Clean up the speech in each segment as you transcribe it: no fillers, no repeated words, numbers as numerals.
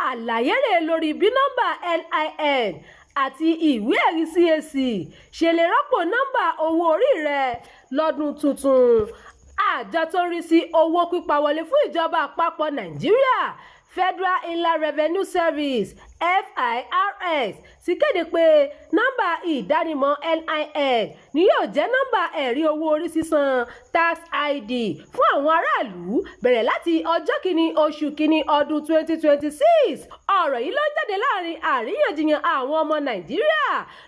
àlàyé rẹ̀ lórí bí nọ́mbà NIN àti ìwé ẹ̀rí CAC ṣe lè rọ́pò nọ́mbà owó orí rẹ̀ lọ́dún tuntun. Àjọ tó ń rí sí owó pípa wọlé fún ìjọba àpapọ̀ Nàìjíríà Federal Inland Revenue Service FIRS ti kéde pé nọ́mbà ìdánimọ̀ NIN ni yóò jẹ́ nọ́mbà ẹ̀rí owó orí sísan tax ID fún àwọn aráàlú bẹ̀rẹ̀ láti ọjọ́ kìíní oṣù kìíní ọdún 2026. Ọ̀rọ̀ yìí ló ń jáde láàrin àríyànjiyàn àwọn ọmọ Nàìjíríà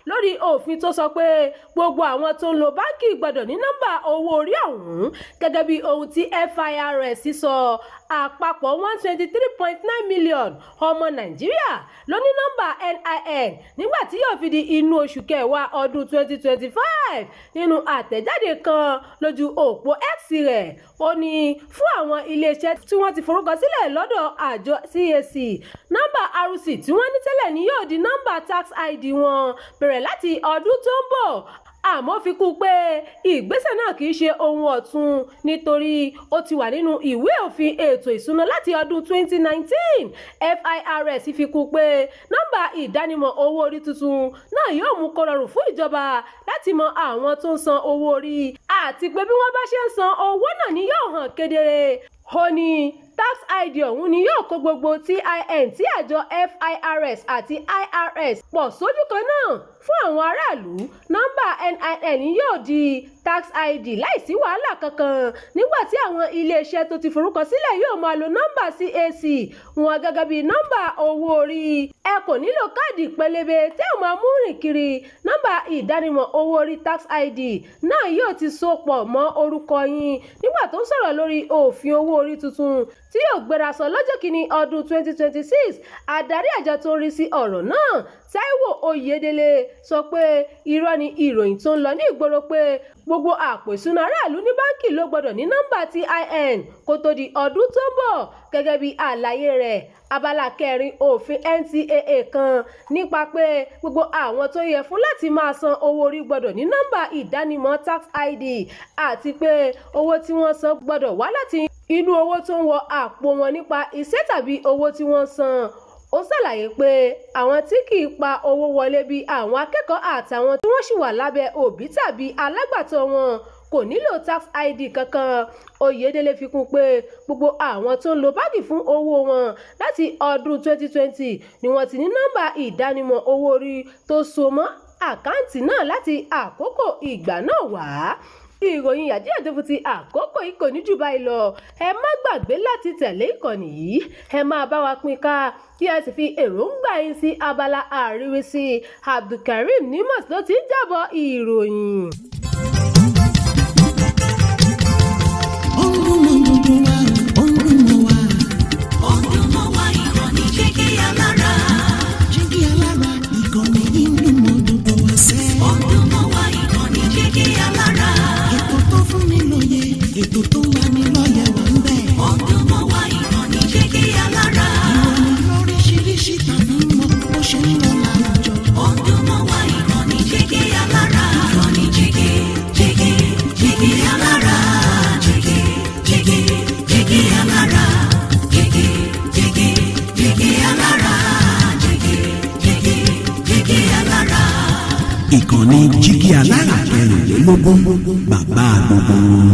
lórí òfin tó sọ pé gbogbo àwọn tó ń lo báńkì gbọ́dọ̀ ní nọ́mbà owó orí ọ̀hún gẹ́gẹ́ bí ohun tí FIRS sọ. Àpapọ̀ 123.9 million ọmọ Nàìjíríà ló ní nọ́mbà NIN nígbà tí yóò fi di inú oṣù kẹwàá ọdún 2025. Nínú àtẹ̀jáde kan lójú òpó X rẹ̀, ó ní fún àwọn iléeṣẹ́ tí wọ́n ti forúkọ sílẹ̀ lọ́dọ̀ àjọ CAC, nọ́mbà RC tí wọ́n ní tẹ́lẹ̀ ni yóò di nọ́mbà tax ID wọn bẹ̀rẹ̀ láti ọdún tó ń bọ̀. Àmọ́ fi kún pé ìgbésẹ̀ náà kì í ṣe ohun ọ̀tun nítorí ó ti wà nínú ìwé òfin ètò ìṣúná láti ọdún 2019. FIRS fi kún pé nọ́mbà ìdánimọ̀ owó orí tuntun náà yóò mú kó rọrùn fún ìjọba láti mọ àwọn tó ń san owó orí àti pé bí wọ́n bá ṣe ń san owó náà ni yóò hàn kedere. Ó ní tax ID ọ̀hún ni yóò kó gbogbo TIN tí àjọ FIRS àti IRS pọ̀ sójú kan náà fún àwọn aráàlú. Nọ́mbà NIN yóò di tax ID láìsí wàhálà kankan nígbà tí àwọn iléeṣẹ́ tó ti forúkọ sílẹ̀ yóò máa lo nọ́mbà CAC wọn gẹ́gẹ́ bí nọ́mbà owó orí. Ẹ kò nílò káàdì pẹlẹbẹ tẹ́ ò máa mú rìn kiri. Nọ́mbà ìdánimọ̀ owó orí tax ID náà yóò ti so pọ̀ mọ́ orúkọ yín. Nígbà tó ń sọ̀rọ̀ lórí òfin owó orí tuntun tí yóò gbéra sọ lọ́jọ́ kìíní ọdún 2026, adarí àjọ tó ń rí sí ọ̀rọ̀ náà Táíwò Oyèdélé sọ pé irọ́ ni ìròyìn tó ń lọ ní ìgboro pé gbogbo àpò ìṣúná aráàlú ní báńkì ló gbọdọ̀ ní nọ́mbà TIN kó tó di ọdún tó ń bọ̀. Gẹ́gẹ́ bí àlàyé rẹ̀, abala 4 òfin NCAA kan nípa pé gbogbo àwọn tó yẹ fún láti máa san owó orí gbọdọ̀ ní nọ́mbà ìdánimọ̀ tax ID àti pé owó tí wọ́n san gbọdọ̀ wá láti inú owó tó ń wọ àpò wọn nípa iṣẹ́ tàbí owó tí wọ́n san. Ó ṣàlàyé pé àwọn tí kì í pa owó wọlé bíi àwọn akẹ́kọ̀ọ́ àtàwọn tí wọ́n ṣì wà lábẹ́ òbí tàbí alágbàtọ́ wọn kò nílò tax ID kankan. Oyèdélé fi kún pé gbogbo àwọn tó ń lo báàgì fún owó wọn láti ọdún 2020 ni wọ́n ti ní nọ́mbà ìdánimọ̀ owó orí tó so mọ́ àkáǹtì náà láti àkókò ìgbà náà wá. Ìròyìn yàjíyàjó fún ti àkókò yìí kò ní jù báyìí lọ. Ẹ má gbàgbé láti tẹ̀lé ìkànnì yìí. Ẹ máa bá wa pín ká kí ẹ sì fi èròǹgbà yín sí abala àríwísí. Abdulkareem Nimas ló ti ń jábọ̀ ìròyìn. Ètò tó wà ní lọ́yẹ̀ wà ń bẹ̀. Ọdún mọ́ wá ìkànnì jẹ́ kí alára. Ìròyìn lóríṣiríṣi tàbí mọ bó ṣe ń lọ láwùjọ. Ọdún mọ́ wá ìkànnì jẹ́ kí alára. Ìkànnì jẹ́gẹ́ alára. Jẹ́gẹ́ alára. Jẹ́gẹ́ alára. Jẹ́gẹ́ alára. Ìkànnì jígí alára 24 bàbá gbogbo.